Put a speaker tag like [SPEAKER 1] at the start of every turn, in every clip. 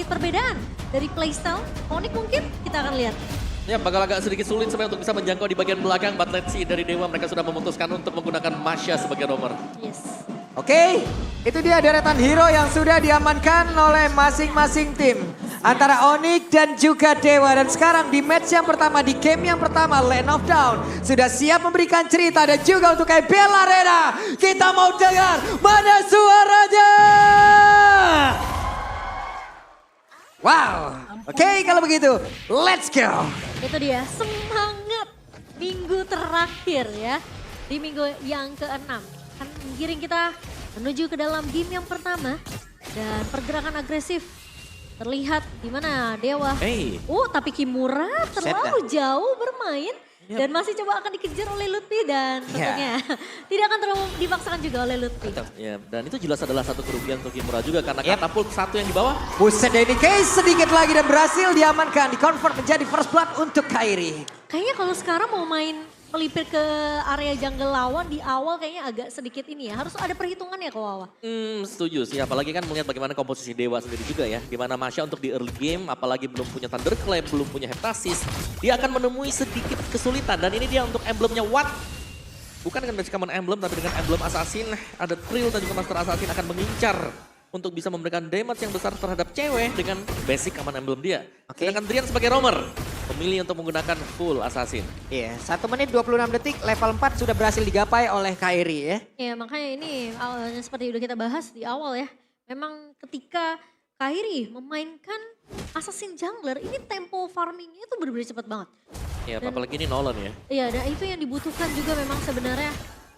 [SPEAKER 1] sedikit perbedaan dari playstyle. Onyx mungkin kita akan lihat.
[SPEAKER 2] Ya, bakal agak sedikit sulit sebenarnya untuk bisa menjangkau di bagian belakang. But let's see, dari Dewa mereka sudah memutuskan untuk menggunakan Masha sebagai roamer.
[SPEAKER 1] Yes.
[SPEAKER 3] Oke, itu dia deretan hero yang sudah diamankan oleh masing-masing tim. Antara Onyx dan juga Dewa. Dan sekarang di match yang pertama, di game yang pertama, Land of Dawn sudah siap memberikan cerita. Dan juga untuk IPL Arena, kita mau dengar mana suaranya. Wow, oke kalau begitu, let's go.
[SPEAKER 1] Itu dia, semangat minggu terakhir ya. Di minggu yang ke-6. Kan menggiring kita menuju ke dalam game yang pertama. Dan pergerakan agresif terlihat di mana Dewa.
[SPEAKER 2] Hey.
[SPEAKER 1] Tapi Kimura terlalu jauh bermain. Dan masih coba akan dikejar oleh Lutfi dan tentunya tidak akan terlalu dipaksakan juga oleh Lutfi.
[SPEAKER 2] Ya, dan itu jelas adalah satu kerugian untuk Kimura juga karena katapult satu yang di bawah.
[SPEAKER 3] Buset dari case sedikit lagi dan berhasil diamankan. Di-convert menjadi first blood untuk Kairi.
[SPEAKER 1] Kayaknya kalau sekarang mau main melipir ke area jungle lawan di awal kayaknya agak sedikit ini ya. Harus ada perhitungan ya Kawawa.
[SPEAKER 2] Setuju sih, apalagi kan melihat bagaimana komposisi Dewa sendiri juga ya. Gimana Masha untuk di early game, apalagi belum punya Thunderclap, belum punya Heptasis. Dia akan menemui sedikit kesulitan dan ini dia untuk emblemnya Watt. Bukan dengan basic common emblem, tapi dengan emblem Assassin. Ada Trill dan juga Master Assassin akan mengincar untuk bisa memberikan damage yang besar terhadap cewek dengan basic common emblem dia. Sedangkan Drian sebagai roamer, memilih untuk menggunakan full Assassin.
[SPEAKER 3] Iya, 1 menit 26 detik, level 4 sudah berhasil digapai oleh Kairi ya.
[SPEAKER 1] Ya makanya ini awalnya seperti udah kita bahas di awal ya. Memang ketika Kairi memainkan Assassin Jungler, ini tempo farmingnya itu benar-benar cepat banget.
[SPEAKER 2] Ya, apalagi ini Nolan ya.
[SPEAKER 1] Iya, dan itu yang dibutuhkan juga memang sebenarnya.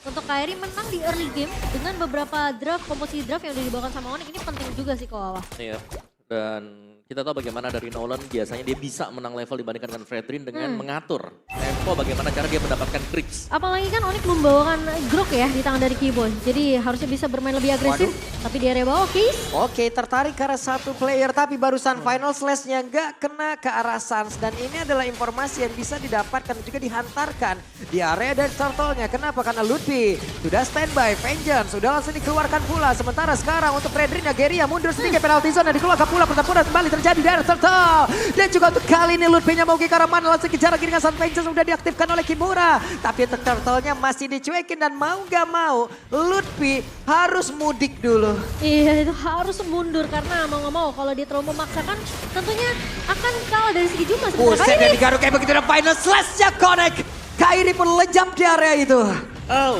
[SPEAKER 1] Untuk Kairi menang di early game dengan beberapa draft, komposisi draft yang udah dibawakan sama Onyx, ini penting juga sih Kawawa.
[SPEAKER 2] Iya, dan kita tahu bagaimana dari Nolan biasanya dia bisa menang level dibandingkan dengan Fredrin dengan mengatur tempo bagaimana cara dia mendapatkan creeps.
[SPEAKER 1] Apalagi kan Onyx membawakan Grok ya di tangan dari Keyboy. Jadi harusnya bisa bermain lebih agresif. Tapi di area bawah, Case.
[SPEAKER 3] Oke, tertarik ke arah satu player tapi barusan final slash-nya nggak kena ke arah Sans. Dan ini adalah informasi yang bisa didapatkan juga dihantarkan di area dari turtle-nya. Kenapa? Karena Lutfi sudah standby, Vengeance sudah langsung dikeluarkan pula. Sementara sekarang untuk Fredrin, Geria mundur sedikit penalti zone dan dikeluarkan pula pertempuran kembali terjadi dari turtle. Dan juga untuk kali ini Lutfi-nya mau ke arah mana langsung kejar lagi dengan Sun Vengeance sudah diaktifkan oleh Kimura. Tapi untuk turtle-nya masih dicuekin dan mau gak mau Lutfi harus mudik dulu.
[SPEAKER 1] Iya, itu harus mundur karena mau nggak mau kalau dia terlalu memaksakan tentunya akan kalah dari segi jumlah.
[SPEAKER 3] Buset dan digaruk kayak begitu dan final slash-nya connect. Kairi pun lejap di area itu.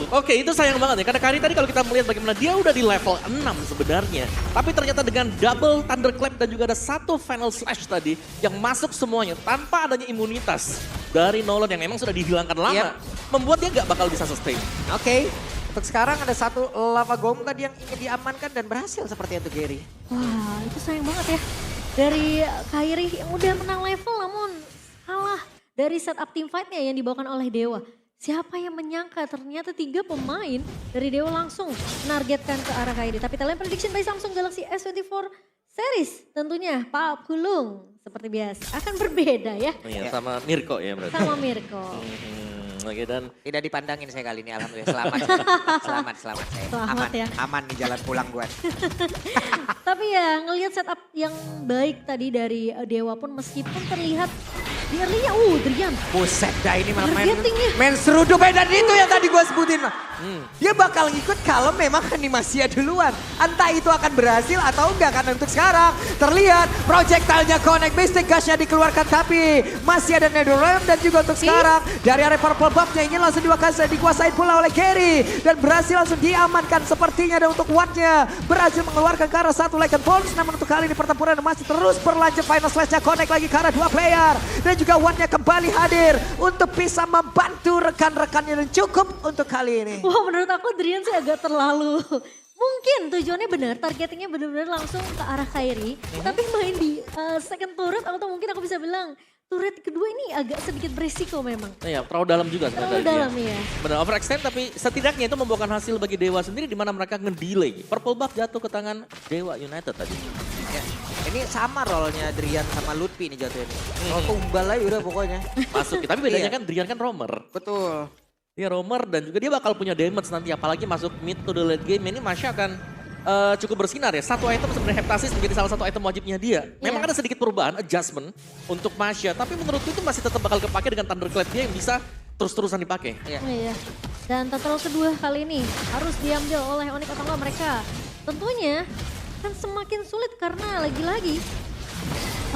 [SPEAKER 2] Oke, itu sayang banget ya. Karena Kairi tadi kalau kita melihat bagaimana dia udah di level 6 sebenarnya. Tapi ternyata dengan double Thunderclap dan juga ada satu Final Slash tadi yang masuk semuanya tanpa adanya imunitas dari Nolan yang memang sudah dihilangkan lama. Membuat dia nggak bakal bisa sustain.
[SPEAKER 3] Oke. Untuk sekarang ada satu lava golem tadi yang ingin diamankan dan berhasil seperti itu Gary.
[SPEAKER 1] Wah, itu sayang banget ya. Dari Kairi yang udah menang level namun kalah dari setup team fight-nya yang dibawakan oleh Dewa. Siapa yang menyangka ternyata 3 pemain dari Dewa langsung menargetkan ke arah Kairi. Tapi talent prediction by Samsung Galaxy S24 series tentunya Pak Kulung seperti biasa akan berbeda ya.
[SPEAKER 2] Iya, sama Mirko ya berarti.
[SPEAKER 1] Sama Mirko.
[SPEAKER 2] Oke, dan
[SPEAKER 3] Tidak dipandangin saya kali ini alhamdulillah selamat. selamat saya.
[SPEAKER 1] Selamat
[SPEAKER 3] aman,
[SPEAKER 1] ya.
[SPEAKER 3] aman di jalan pulang buat.
[SPEAKER 1] Tapi ya ngelihat setup yang baik tadi dari Dewa pun meskipun terlihat di early-nya, Drian.
[SPEAKER 3] Buset dah ini malah
[SPEAKER 1] Targetingnya.
[SPEAKER 3] main seruduk dan itu yang tadi gue sebutin. Dia bakal ngikut kalau memang animasinya duluan. Entah itu akan berhasil atau enggak karena untuk sekarang terlihat projectile-nya connect, Mystic Gush-nya dikeluarkan tapi masih ada Netherrealm dan juga untuk sekarang dari area purple buff-nya ingin langsung dikuasain pula oleh Gary dan berhasil langsung diamankan sepertinya dan untuk Watt-nya berhasil mengeluarkan ke arah satu Lycan Pulse namun untuk kali ini pertempuran masih terus berlanjut final slash-nya connect lagi ke arah 2 player dan juga Watt-nya kembali hadir untuk bisa membantu rekan-rekannya dan cukup untuk kali ini.
[SPEAKER 1] Wah menurut aku Drian sih agak terlalu mungkin tujuannya benar, targetingnya benar-benar langsung ke arah Kairi. Tapi main di second turret atau mungkin aku bisa bilang turret kedua ini agak sedikit beresiko memang.
[SPEAKER 2] ya, terlalu dalam juga sebenarnya.
[SPEAKER 1] Terlalu dalam ya.
[SPEAKER 2] Benar overextend tapi setidaknya itu membawakan hasil bagi Dewa sendiri di mana mereka ngedelay. Purple buff jatuh ke tangan Dewa United tadi.
[SPEAKER 3] Ya, ini sama role-nya Drian sama Lutfi nih jatuh ini. Kalau tumbal aja udah pokoknya.
[SPEAKER 2] Masuk, tapi bedanya
[SPEAKER 3] Iya.
[SPEAKER 2] kan Drian kan roamer.
[SPEAKER 3] Betul.
[SPEAKER 2] Dia roamer dan juga dia bakal punya damage nanti apalagi masuk mid to the late game ini Masha akan cukup bersinar ya. Satu item sebenarnya Heptasis menjadi salah satu item wajibnya dia. Memang
[SPEAKER 1] Iya.
[SPEAKER 2] ada sedikit perubahan, adjustment untuk Masya. Tapi menurutku itu masih tetap bakal kepake dengan Thunderclap dia yang bisa terus-terusan dipakai.
[SPEAKER 3] Iya.
[SPEAKER 1] Iya. Dan total kedua kali ini harus diambil oleh Onyx atau enggak mereka. Tentunya kan semakin sulit karena lagi-lagi.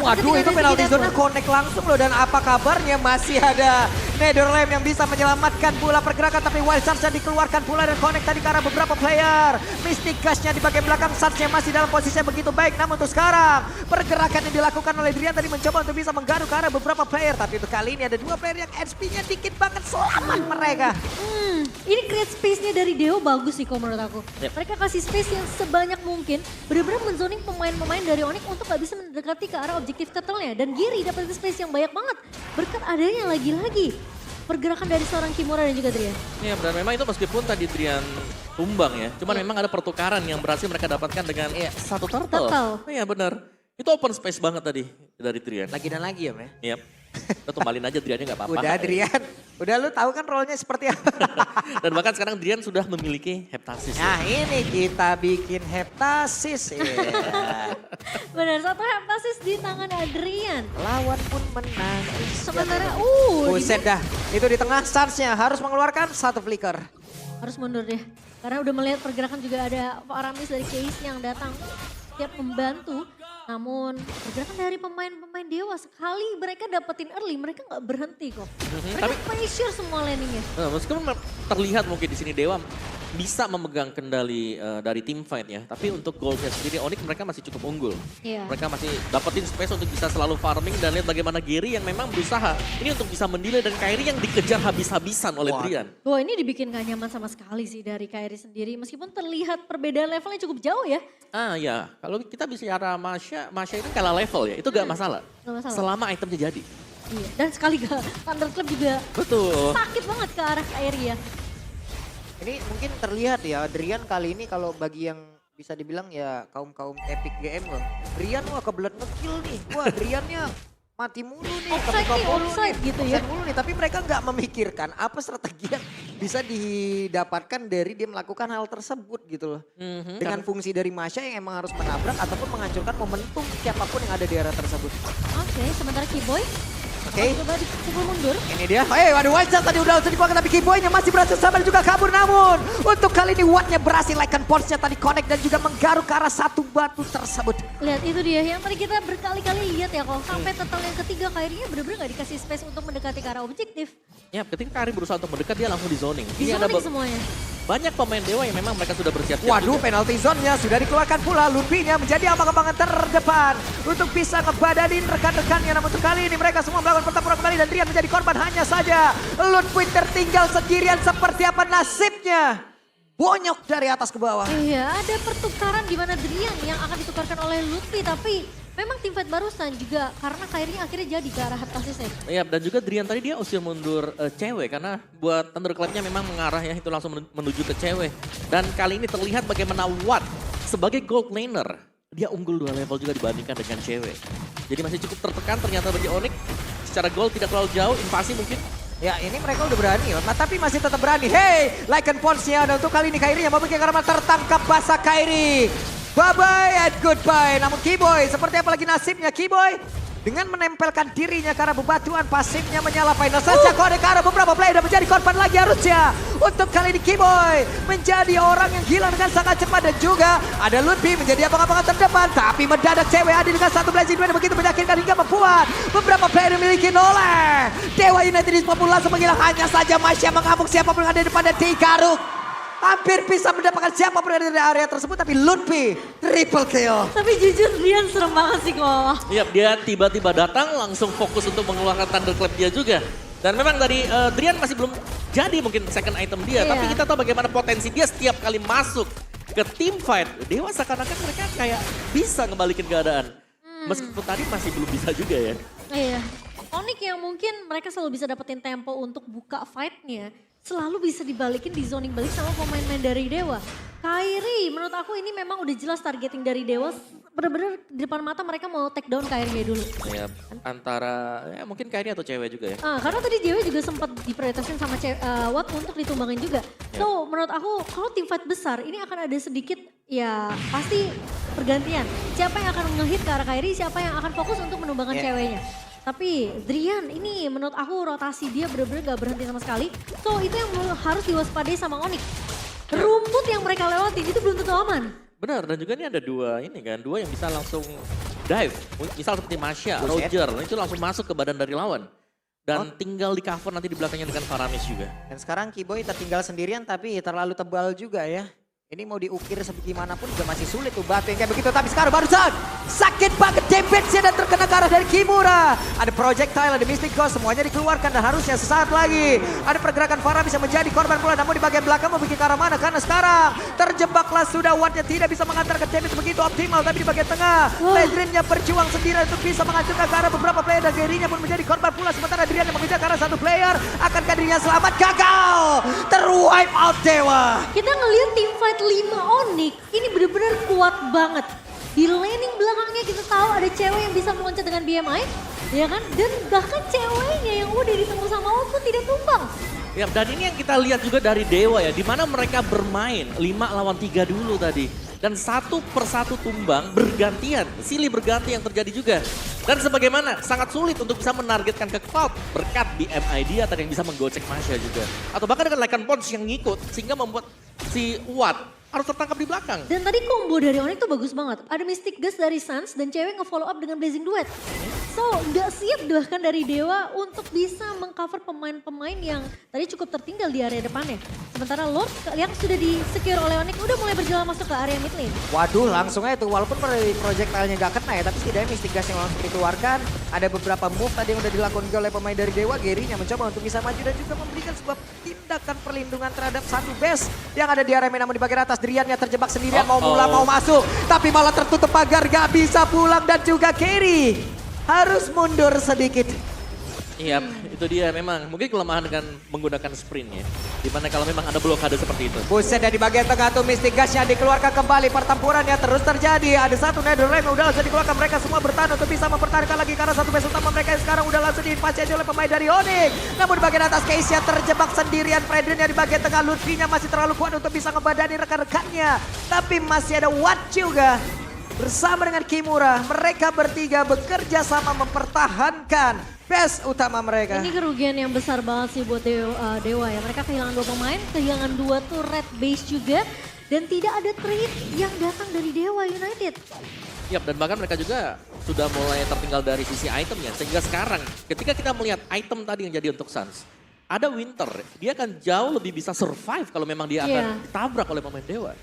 [SPEAKER 3] Waduh, itu penalti zone connect langsung loh. Dan apa kabarnya masih ada Netherlands yang bisa menyelamatkan bola pergerakan. Tapi Wild Charge dikeluarkan pula dan connect tadi ke arah beberapa player. Mystic Gush-nya di bagian belakang, Sarge-nya masih dalam posisi yang begitu baik. Namun untuk sekarang, pergerakan yang dilakukan oleh Drian tadi mencoba untuk bisa menggaruk ke arah beberapa player. Tapi untuk kali ini ada 2 player yang HP-nya dikit banget, selamat mereka.
[SPEAKER 1] Ini create space-nya dari Deo bagus sih kalau menurut aku.
[SPEAKER 2] Yep.
[SPEAKER 1] Mereka kasih space yang sebanyak mungkin. Benar-benar menzoning pemain-pemain dari Onyx untuk gak bisa mendekati ke arah objektif turtle-nya. Dan Giri dapat space yang banyak banget. Berkat adanya lagi-lagi pergerakan dari seorang Kimura dan juga Drian.
[SPEAKER 2] Ya, dan memang itu meskipun tadi Drian tumbang ya. Cuman memang ada pertukaran yang berhasil mereka dapatkan dengan satu turtle.
[SPEAKER 1] Turtle.
[SPEAKER 2] Iya benar. Itu open space banget tadi dari Drian.
[SPEAKER 3] Lagi dan lagi ya, Bre?
[SPEAKER 2] Yap. Kita tumbalin aja Driannya gak apa-apa.
[SPEAKER 3] Udah Drian, udah lu tahu kan role-nya seperti apa.
[SPEAKER 2] Dan bahkan sekarang Drian sudah memiliki Heptasis.
[SPEAKER 3] Nah ini kita bikin Heptasis. Ya.
[SPEAKER 1] Benar, satu Heptasis di tangan Adrian.
[SPEAKER 3] Lawan pun menang.
[SPEAKER 1] Sementara,
[SPEAKER 3] Buset dah, itu di tengah Sarge-nya harus mengeluarkan satu flicker.
[SPEAKER 1] harus mundur deh. Karena udah melihat pergerakan juga ada Aramis dari Case yang datang siap membantu. Namun pergerakan dari pemain-pemain Dewa sekali mereka dapetin early, mereka nggak berhenti kok. Mereka pressure semua landingnya.
[SPEAKER 2] Nah, meskipun terlihat mungkin di sini Dewa bisa memegang kendali dari tim fight ya. Tapi untuk goldnya sendiri Onyx mereka masih cukup unggul.
[SPEAKER 1] Iya.
[SPEAKER 2] Mereka masih dapetin space untuk bisa selalu farming dan lihat bagaimana Gary yang memang berusaha. Ini untuk bisa mendelay dan Kairi yang dikejar habis-habisan oleh Drian.
[SPEAKER 1] Wah ini dibikin gak nyaman sama sekali sih dari Kairi sendiri. Meskipun terlihat perbedaan levelnya cukup jauh ya.
[SPEAKER 2] Ah ya, kalau kita bicara Masya itu kalah level ya, itu gak masalah.
[SPEAKER 1] Gak masalah.
[SPEAKER 2] Selama itemnya jadi.
[SPEAKER 1] Iya. Dan sekali gak Thunderclap juga
[SPEAKER 2] Betul.
[SPEAKER 1] sakit banget ke arah Kairi ya.
[SPEAKER 3] Ini mungkin terlihat ya, Drian kali ini kalau bagi yang bisa dibilang ya kaum-kaum epic GM loh. Drian wah kebelet ngekill nih, wah Driannya mati mulu nih,
[SPEAKER 1] Offside
[SPEAKER 3] kebuka
[SPEAKER 1] nih,
[SPEAKER 3] mulu
[SPEAKER 1] offside
[SPEAKER 3] nih.
[SPEAKER 1] gitu ya.
[SPEAKER 3] Offside mulu nih, tapi mereka nggak memikirkan apa strategi yang bisa didapatkan dari dia melakukan hal tersebut gitu loh. Dengan fungsi dari Masya yang emang harus menabrak ataupun menghancurkan momentum siapapun yang ada di area tersebut.
[SPEAKER 1] Oke, sementara Keyboy
[SPEAKER 3] Oke.
[SPEAKER 1] coba dipukul mundur.
[SPEAKER 3] Ini dia, waduh Wild Charge tadi udah langsung dikeluarkan tapi Keyboy-nya masih berhasil sabar juga kabur namun untuk kali ini Watt-nya berhasil Lycan Pulse-nya tadi connect dan juga menggaruk ke arah satu batu tersebut.
[SPEAKER 1] Lihat itu dia yang tadi kita berkali-kali lihat ya kalau sampai total yang ketiga Kairinya bener-bener gak dikasih space untuk mendekati ke arah objektif.
[SPEAKER 2] Ya, ketika Kairi berusaha untuk mendekat dia langsung di zoning.
[SPEAKER 1] Di
[SPEAKER 2] Ini ada
[SPEAKER 1] zoning semuanya.
[SPEAKER 2] banyak pemain Dewa yang memang mereka sudah bersiap-siap.
[SPEAKER 3] Waduh,
[SPEAKER 2] juga.
[SPEAKER 3] penalti zone-nya sudah dikeluarkan pula. Ludwig-nya menjadi abang-abangan terdepan untuk bisa ngebadanin rekan-rekannya. Namun sekali ini mereka semua melakukan pertempuran kembali dan Drian menjadi korban hanya saja. Ludwig tertinggal sendirian seperti apa nasibnya. Bonyok dari atas ke bawah.
[SPEAKER 1] Iya, ada pertukaran di mana Drian yang akan ditukarkan oleh Lutfi tapi memang tim fight barusan juga karena Kairinya akhirnya jadi ke arah Heptasis ya.
[SPEAKER 2] Iya, dan juga Drian tadi dia usir mundur cewek karena buat Thunderclap-nya memang mengarah ya itu langsung menuju ke cewek. Dan kali ini terlihat bagaimana Watt sebagai gold laner dia unggul 2 level juga dibandingkan dengan cewek. Jadi masih cukup tertekan ternyata bagi Onyx. Secara gold tidak terlalu jauh, invasi mungkin.
[SPEAKER 3] Ya ini mereka udah berani loh, tapi masih tetap berani. Hey, Lycan Pulse-nya dan untuk kali ini Kairi yang membuat karena tertangkap basah Kairi. Bye-bye and goodbye. Namun Keyboy, seperti apa lagi nasibnya Keyboy? Dengan menempelkan dirinya ke arah bebatuan, pasifnya menyala final saja kode ke arah beberapa player dan menjadi korban lagi harusnya. Untuk kali ini Keyboy menjadi orang yang gila dengan sangat cepat dan juga ada Ludwig menjadi abang-abangan terdepan. Tapi mendadak cewek hadir dengan satu blazing duel begitu meyakinkan hingga membuat beberapa player dimiliki oleh Dewa United Esports langsung menghilang. Hanya saja Masya mengamuk siapapun yang ada di depan dan digaruk. Hampir bisa mendapatkan siapapun yang ada di area tersebut tapi Ludwig triple kill.
[SPEAKER 1] Tapi jujur Drian serem banget sih kok.
[SPEAKER 2] Iya, dia tiba-tiba datang langsung fokus untuk mengeluarkan Thunderclap dia juga. Dan memang dari Drian masih belum jadi mungkin second item dia.
[SPEAKER 1] Iya.
[SPEAKER 2] Tapi kita tahu bagaimana potensi dia setiap kali masuk ke team fight. Dewa seakan-akan mereka kayak bisa ngebalikin keadaan. Meskipun tadi masih belum bisa juga ya.
[SPEAKER 1] Iya. Onyx yang mungkin mereka selalu bisa dapetin tempo untuk buka fight-nya. Selalu bisa dibalikin di zoning balik sama pemain-pemain dari Dewa. Kairi menurut aku ini memang udah jelas targeting dari Dewa bener-bener di depan mata mereka mau take down Kairi dulu.
[SPEAKER 2] Ya, antara ya mungkin Kairi atau cewek juga ya.
[SPEAKER 1] Karena tadi JW juga sempat diprioritasin sama Watt untuk ditumbangin juga. So menurut aku kalau tim fight besar ini akan ada sedikit ya pasti pergantian. Siapa yang akan nge-hit ke arah Kairi, siapa yang akan fokus untuk menumbangkan ceweknya. Tapi Drian ini menurut aku rotasi dia bener-bener gak berhenti sama sekali. So itu yang harus diwaspadai sama Onyx. Rumput yang mereka lewatin itu belum tentu aman.
[SPEAKER 2] Benar, dan juga ini ada dua yang bisa langsung dive. Misal seperti Masya, Roger, itu langsung masuk ke badan dari lawan. Dan tinggal di cover nanti di belakangnya dengan Faramis juga.
[SPEAKER 3] Dan sekarang Kiboy tertinggal sendirian tapi terlalu tebal juga ya. Ini mau diukir sebagimanapun juga masih sulit tuh batu yang kayak begitu. Tapi sekarang barusan sakit banget damage-nya dan terkena ke arah dari Kimura. Ada projectile, ada Mystic Ghost, semuanya dikeluarkan dan harusnya sesaat lagi. Ada pergerakan Farah bisa menjadi korban pula. Namun di bagian belakang mau bikin ke arah mana? Karena sekarang terjebaklah sudah Wattnya tidak bisa mengantarkan damage begitu optimal. Tapi di bagian tengah, Ledrinnya berjuang sendiri untuk bisa menghancurkan ke arah beberapa player. Dan Gerinya pun menjadi korban pula. Sementara Drian yang mengejar ke arah satu player. Akankah dirinya selamat? Gagal! Terwipe out Dewa.
[SPEAKER 1] Kita ngelihat tim fight 5 Onyx ini bener-bener kuat banget. Di laning belakangnya kita tahu ada cewek yang bisa meloncat dengan BMI, ya kan? Dan bahkan ceweknya yang udah ditemu sama Watt pun tidak tumbang.
[SPEAKER 2] Ya, dan ini yang kita lihat juga dari Dewa ya, di mana mereka bermain 5 lawan 3 dulu tadi. Dan satu persatu tumbang bergantian, silih berganti yang terjadi juga. Dan sebagaimana sangat sulit untuk bisa menargetkan ke Cloud berkat BMI dia tadi yang bisa menggocek Masya juga. Atau bahkan dengan Lycan Pons yang ngikut sehingga membuat si Watt harus tertangkap di belakang.
[SPEAKER 1] Dan tadi combo dari Onyx tuh bagus banget. Ada Mystic Ghost dari Suns dan cewek nge-follow up dengan Blazing Duet. So nggak siap bahkan dari Dewa untuk bisa mengcover pemain-pemain yang tadi cukup tertinggal di area depannya. Sementara Lord yang sudah di-secure oleh Onyx udah mulai berjalan masuk ke area mid lane.
[SPEAKER 3] Waduh langsung aja tuh walaupun projectile-nya gak kena ya. Tapi setidaknya Mystic Gas yang langsung dikeluarkan. Ada beberapa move tadi yang udah dilakukan oleh pemain dari Dewa. Gerinya mencoba untuk bisa maju dan juga memberikan sebuah tindakan perlindungan terhadap satu base yang ada di area main. Namun di bagian atas Driannya terjebak sendirian mau masuk. Tapi malah tertutup pagar gak bisa pulang dan juga Kerry harus mundur sedikit.
[SPEAKER 2] Iya, itu dia memang mungkin kelemahan dengan menggunakan sprint ya. Dimana kalau memang ada blokade seperti itu.
[SPEAKER 3] Buset dari bagian tengah tuh Mystic Gasnya dikeluarkan kembali. Pertempurannya terus terjadi. Ada satu Nether Realm udah langsung dikeluarkan. Mereka semua bertahan untuk bisa mempertahankan lagi. Karena satu base utama mereka yang sekarang udah langsung diinvasi oleh pemain dari Onyx. Namun di bagian atas Keisha terjebak sendirian. Fredrinnya di bagian tengah. Lutfinya masih terlalu kuat untuk bisa ngebadani rekan-rekannya. Tapi masih ada Watt juga. Bersama dengan Kimura. Mereka bertiga bekerja sama mempertahankan base utama mereka.
[SPEAKER 1] Ini kerugian yang besar banget sih buat Dewa ya. Mereka kehilangan 2 pemain, kehilangan 2 turret base juga. Dan tidak ada trade yang datang dari Dewa United.
[SPEAKER 2] Yap, dan bahkan mereka juga sudah mulai tertinggal dari sisi itemnya. Sehingga sekarang ketika kita melihat item tadi yang jadi untuk Suns. Ada Winter, dia akan jauh lebih bisa survive kalau memang dia akan ditabrak oleh pemain Dewa.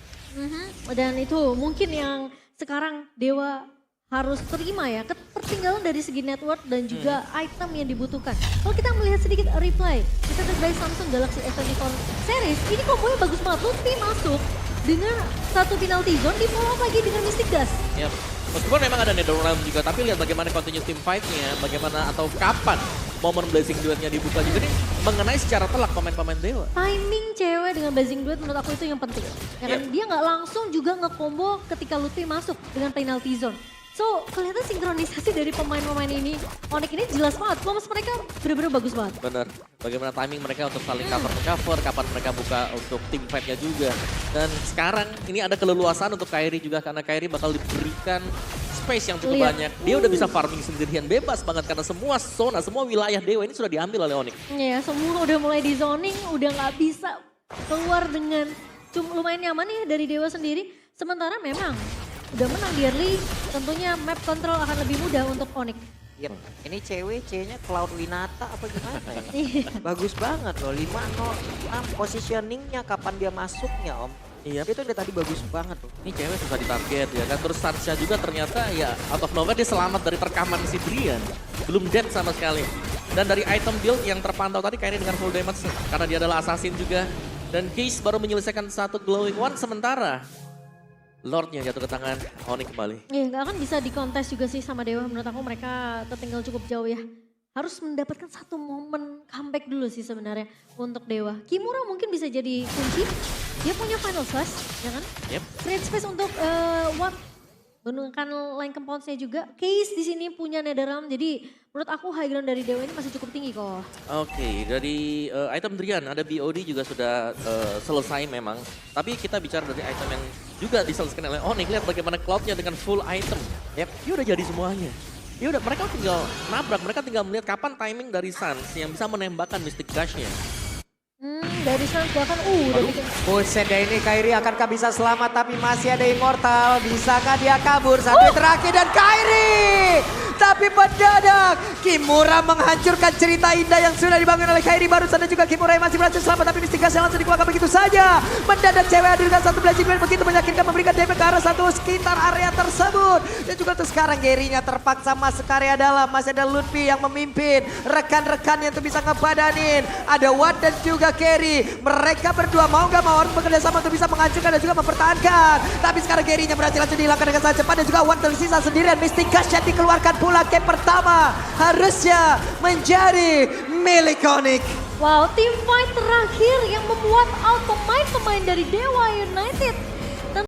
[SPEAKER 1] Dan itu mungkin yang sekarang Dewa harus terima ya, ketertinggalan dari segi network dan juga item yang dibutuhkan. Kalau kita melihat sedikit replay, kita dari Samsung Galaxy S24 series, ini kombonya bagus banget. Lutfi masuk dengan satu penalty zone, di follow up lagi dengan Mystic Gas.
[SPEAKER 2] Yap. Meskipun memang ada Nether Realm juga, tapi lihat bagaimana continue team fight-nya, bagaimana atau kapan momen Blazing Duet-nya dibuka juga nih mengenai secara telak pemain-pemain Dewa.
[SPEAKER 1] Timing cewek dengan Blazing Duet menurut aku itu yang penting. Karena dia nggak langsung juga nge-combo ketika Lutfi masuk dengan penalty zone. So, kelihatan sinkronisasi dari pemain-pemain ini. Onyx ini jelas banget, moves mereka bener-bener bagus banget.
[SPEAKER 2] Bener, bagaimana timing mereka untuk saling cover, kapan mereka buka untuk tim fight-nya juga. Dan sekarang ini ada keleluasaan untuk Kairi juga, karena Kairi bakal diberikan space yang cukup banyak. Dia udah bisa farming sendirian bebas banget, karena semua zona, semua wilayah Dewa ini sudah diambil oleh Onyx.
[SPEAKER 1] Iya, semua udah mulai di zoning, udah nggak bisa keluar dengan lumayan nyaman ya dari Dewa sendiri. Sementara memang udah menang di early, tentunya map control akan lebih mudah untuk Onyx.
[SPEAKER 3] Yep. Ini cewek, C-nya Cloud Winata apa gimana ya? Bagus banget loh, 5-0-6 positioningnya kapan dia masuknya om.
[SPEAKER 2] Iya.
[SPEAKER 3] Itu udah tadi bagus banget loh.
[SPEAKER 2] Ini cewek susah ditarget ya kan, terus Sansha juga ternyata ya out of nowhere dia selamat dari terkaman si Drian. Belum dead sama sekali. Dan dari item build yang terpantau tadi kayaknya dengan full damage karena dia adalah assassin juga. Dan Case baru menyelesaikan satu glowing one sementara Lordnya jatuh ke tangan Onyx kembali.
[SPEAKER 1] Iya, nggak akan bisa dikontes juga sih sama Dewa. Menurut aku mereka tertinggal cukup jauh ya. Harus mendapatkan satu momen comeback dulu sih sebenarnya untuk Dewa. Kimura mungkin bisa jadi kunci. Dia punya final slash, ya kan?
[SPEAKER 2] Yep.
[SPEAKER 1] Create space untuk Watt Gunakan line compounds-nya juga. Case di sini punya Netherrealm, jadi menurut aku high ground dari Dewa ini masih cukup tinggi kok.
[SPEAKER 2] Oke, dari item Drian ada BOD juga sudah selesai memang. Tapi kita bicara dari item yang juga diselesaikan oleh Onyx. Lihat bagaimana Cloud-nya dengan full item. Yep, dia udah jadi semuanya. Ya udah, mereka tinggal nabrak, mereka tinggal melihat kapan timing dari Suns yang bisa menembakkan Mystic Gush-nya.
[SPEAKER 1] Dari Suns bahkan udah bikin.
[SPEAKER 3] Buset deh, ini Kairi akankah bisa selamat tapi masih ada Immortal. Bisakah dia kabur? Satu yang terakhir dan Kairi. Tapi mendadak Kimura menghancurkan cerita indah yang sudah dibangun oleh Kairi. Baru saja juga Kimura yang masih berhasil selamat tapi Mystic Gush yang langsung dikeluarkan begitu saja. Mendadak cewek hadir dengan satu blazing wave begitu meyakinkan memberikan damage ke arah satu sekitar area tersebut. Dan juga untuk sekarang Gary-nya terpaksa masuk ke area dalam. Masih ada Lutfi yang memimpin rekan-rekannya untuk bisa ngebadanin. Ada Watt dan juga Gary. Mereka berdua mau gak mau harus bekerja sama untuk bisa menghancurkan dan juga mempertahankan. Tapi sekarang Gary-nya berhasil langsung dihilangkan dengan sangat cepat. Dan juga Watt tersisa sendirian. Mystic Gush yang dikeluarkan pula game pertama harusnya menjadi milik Onyx.
[SPEAKER 1] Wow, team fight terakhir yang membuat out pemain-pemain dari Dewa United.